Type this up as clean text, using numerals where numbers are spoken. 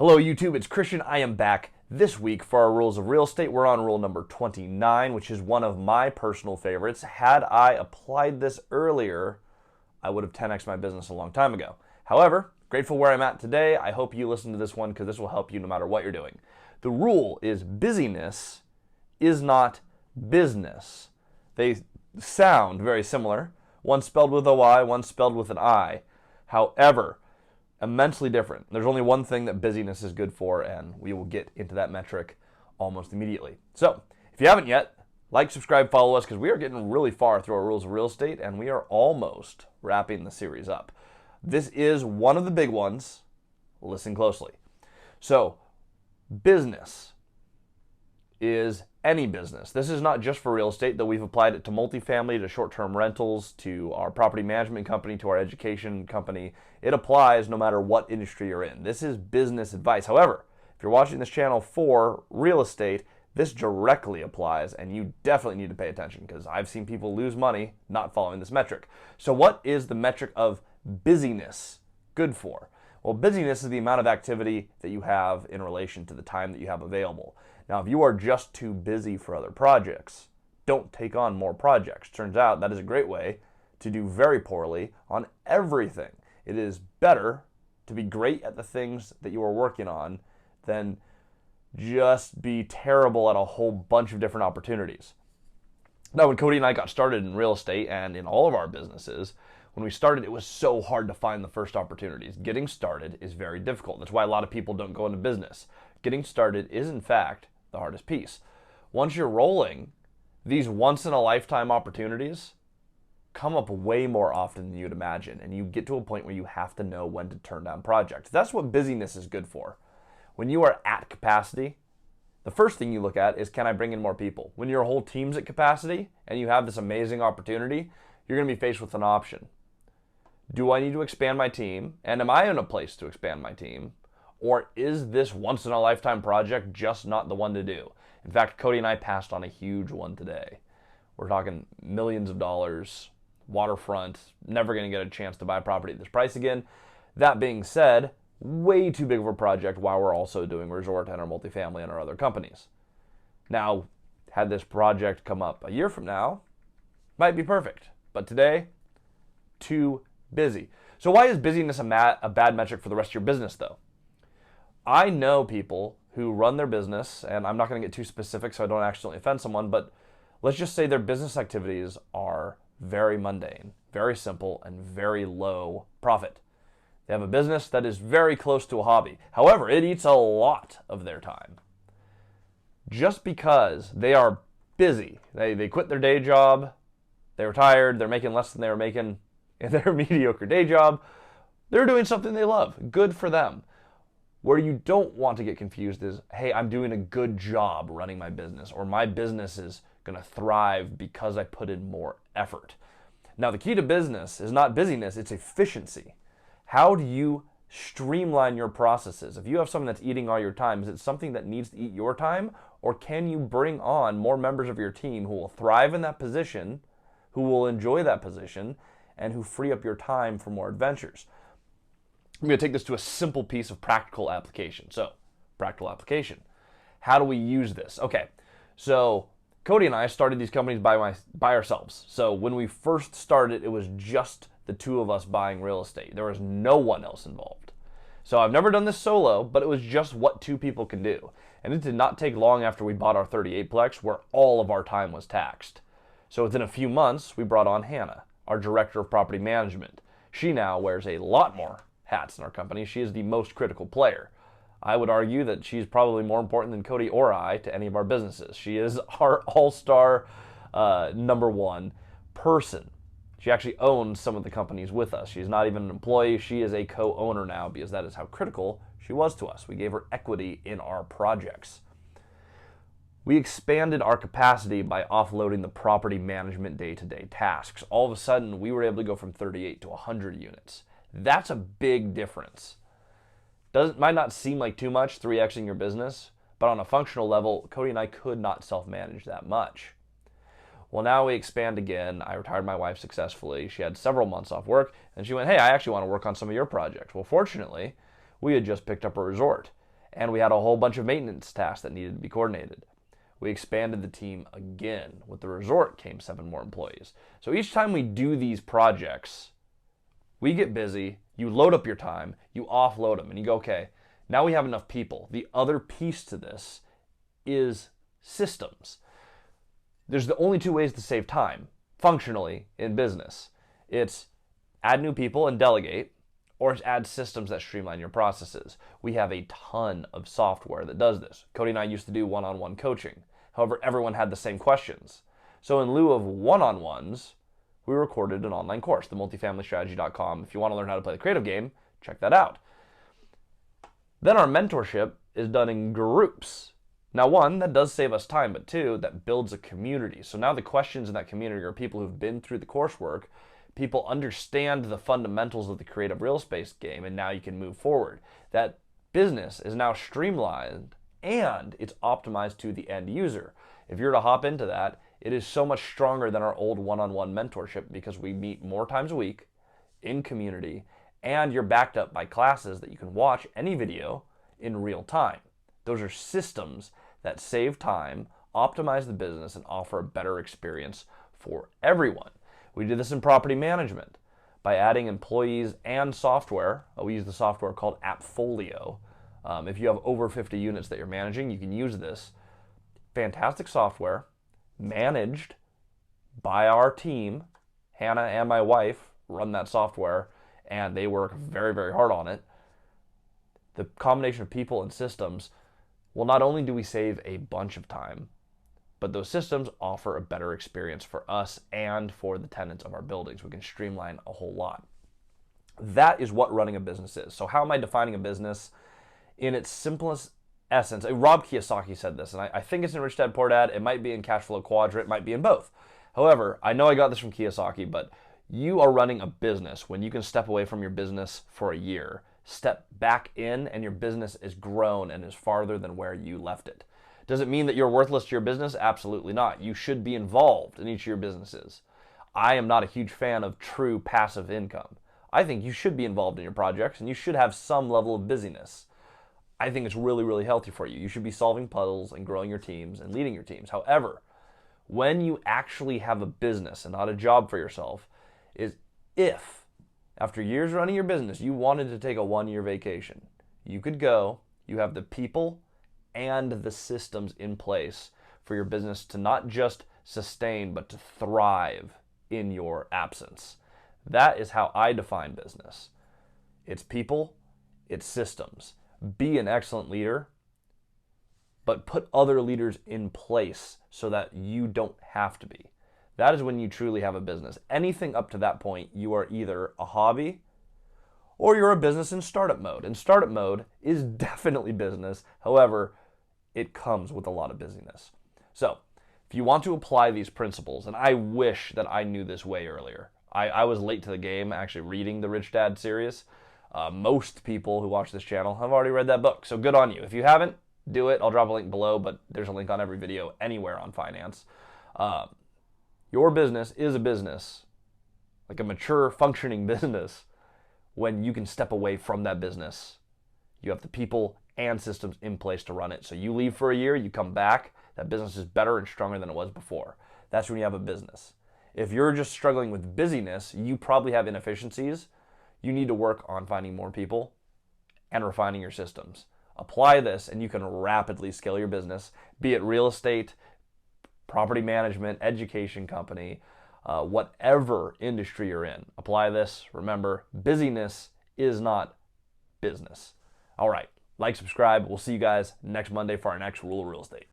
Hello YouTube, it's Christian. I am back this week for our rules of real estate. We're on rule number 29, which is one of my personal favorites. Had I applied this earlier, I would have 10x my business a long time ago. However, grateful where I'm at today. I hope you listen to this one because this will help you no matter what you're doing. The rule is busyness is not business. They sound very similar. One spelled with a Y, one spelled with an I. However, immensely different. There's only one thing that busyness is good for, and we will get into that metric almost immediately. So, if you haven't yet, like, subscribe, follow us, because we are getting really far through our rules of real estate, and we are almost wrapping the series up. This is one of the big ones. Listen closely. So, business is any business. This is not just for real estate, though we've applied it to multifamily, to short-term rentals, to our property management company, to our education company. It applies no matter what industry you're in. This is business advice. However, if you're watching this channel for real estate, this directly applies, and you definitely need to pay attention because I've seen people lose money not following this metric. So what is the metric of busyness good for? Well, busyness is the amount of activity that you have in relation to the time that you have available. Now, if you are just too busy for other projects, don't take on more projects. Turns out that is a great way to do very poorly on everything. It is better to be great at the things that you are working on than just be terrible at a whole bunch of different opportunities. Now, when Cody and I got started in real estate and in all of our businesses, when we started, it was so hard to find the first opportunities. Getting started is very difficult. That's why a lot of people don't go into business. Getting started is, in fact, the hardest piece. Once you're rolling, these once-in-a-lifetime opportunities come up way more often than you'd imagine, and you get to a point where you have to know when to turn down projects. That's what busyness is good for. When you are at capacity, the first thing you look at is, can I bring in more people? When your whole team's at capacity and you have this amazing opportunity, you're going to be faced with an option. Do I need to expand my team? And am I in a place to expand my team? Or is this once-in-a-lifetime project just not the one to do? In fact, Cody and I passed on a huge one today. We're talking millions of dollars, waterfront, never going to get a chance to buy property at this price again. That being said, way too big of a project while we're also doing resort and our multifamily and our other companies. Now, had this project come up a year from now, might be perfect. But today, too busy. So why is busyness a bad metric for the rest of your business, though? I know people who run their business, and I'm not going to get too specific so I don't accidentally offend someone, but let's just say their business activities are very mundane, very simple, and very low profit. They have a business that is very close to a hobby. However, it eats a lot of their time. Just because they are busy, they quit their day job, they retired, they're making less than they were making in their mediocre day job, they're doing something they love. Good for them. Where you don't want to get confused is, hey, I'm doing a good job running my business, or my business is going to thrive because I put in more effort. Now, the key to business is not busyness, it's efficiency. How do you streamline your processes? If you have something that's eating all your time, is it something that needs to eat your time, or can you bring on more members of your team who will thrive in that position, who will enjoy that position, and who free up your time for more adventures? I'm going to take this to a simple piece of practical application. So, practical application. How do we use this? Okay, so Cody and I started these companies by ourselves. So when we first started, it was just the two of us buying real estate. There was no one else involved. So I've never done this solo, but it was just what two people can do. And it did not take long after we bought our 38-plex where all of our time was taxed. So within a few months, we brought on Hannah, our director of property management. She now wears a lot more hats in our company. She is the most critical player. I would argue that she's probably more important than Cody or I to any of our businesses. She is our all-star number one person. She actually owns some of the companies with us. She's not even an employee. She is a co-owner now because that is how critical she was to us. We gave her equity in our projects. We expanded our capacity by offloading the property management day-to-day tasks. All of a sudden, we were able to go from 38 to 100 units. That's a big difference. Might not seem like too much, 3xing your business, but on a functional level, Cody and I could not self-manage that much. Well, now we expand again. I retired my wife successfully. She had several months off work, and she went, hey, I actually want to work on some of your projects. Well, fortunately, we had just picked up a resort, And we had a whole bunch of maintenance tasks that needed to be coordinated. We expanded the team again. With the resort came 7 more employees. So each time we do these projects, we get busy, you load up your time, you offload them, and you go, okay, now we have enough people. The other piece to this is systems. There's the only 2 ways to save time, functionally, in business. It's add new people and delegate, or it's add systems that streamline your processes. We have a ton of software that does this. Cody and I used to do one-on-one coaching. However, everyone had the same questions. So in lieu of one-on-ones, we recorded an online course, the multifamilystrategy.com. If you want to learn how to play the creative game, check that out. Then our mentorship is done in groups. Now, 1, that does save us time, but 2, that builds a community. So now the questions in that community are people who've been through the coursework, people understand the fundamentals of the creative real estate game, and now you can move forward. That business is now streamlined and it's optimized to the end user. If you're to hop into that, it is so much stronger than our old one-on-one mentorship because we meet more times a week in community, and you're backed up by classes that you can watch any video in real time. Those are systems that save time, optimize the business, and offer a better experience for everyone. We did this in property management by adding employees and software. We use the software called Appfolio. If you have over 50 units that you're managing, you can use this. Fantastic software, managed by our team. Hannah and my wife run that software, and they work very, very hard on it. The combination of people and systems, well, not only do we save a bunch of time, but those systems offer a better experience for us and for the tenants of our buildings. We can streamline a whole lot. That is what running a business is. So how am I defining a business? In its simplest essence, Rob Kiyosaki said this, and I think it's in Rich Dad Poor Dad. It might be in Cash Flow Quadrant. It might be in both. However, I know I got this from Kiyosaki, but you are running a business when you can step away from your business for a year, step back in, and your business is grown and is farther than where you left it. Does it mean that you're worthless to your business? Absolutely not. You should be involved in each of your businesses. I am not a huge fan of true passive income. I think you should be involved in your projects and you should have some level of busyness. I think it's really, really healthy for you. You should be solving puzzles and growing your teams and leading your teams. However, when you actually have a business and not a job for yourself, is if after years running your business, you wanted to take a 1-year vacation, you could go, you have the people and the systems in place for your business to not just sustain, but to thrive in your absence. That is how I define business. It's people, it's systems. Be an excellent leader, but put other leaders in place so that you don't have to be. That is when you truly have a business. Anything up to that point, you are either a hobby or you're a business in startup mode. And startup mode is definitely business. However, it comes with a lot of busyness. So if you want to apply these principles, and I wish that I knew this way earlier. I was late to the game actually reading the Rich Dad series. Most people who watch this channel have already read that book, so good on you. If you haven't, do it. I'll drop a link below, but there's a link on every video anywhere on finance. Your business is a business, like a mature, functioning business, when you can step away from that business. You have the people and systems in place to run it. So you leave for a year, you come back, that business is better and stronger than it was before. That's when you have a business. If you're just struggling with busyness, you probably have inefficiencies. You need to work on finding more people and refining your systems. Apply this and you can rapidly scale your business, be it real estate, property management, education company, whatever industry you're in. Apply this. Remember, busyness is not business. All right, like, subscribe. We'll see you guys next Monday for our next Rule of Real Estate.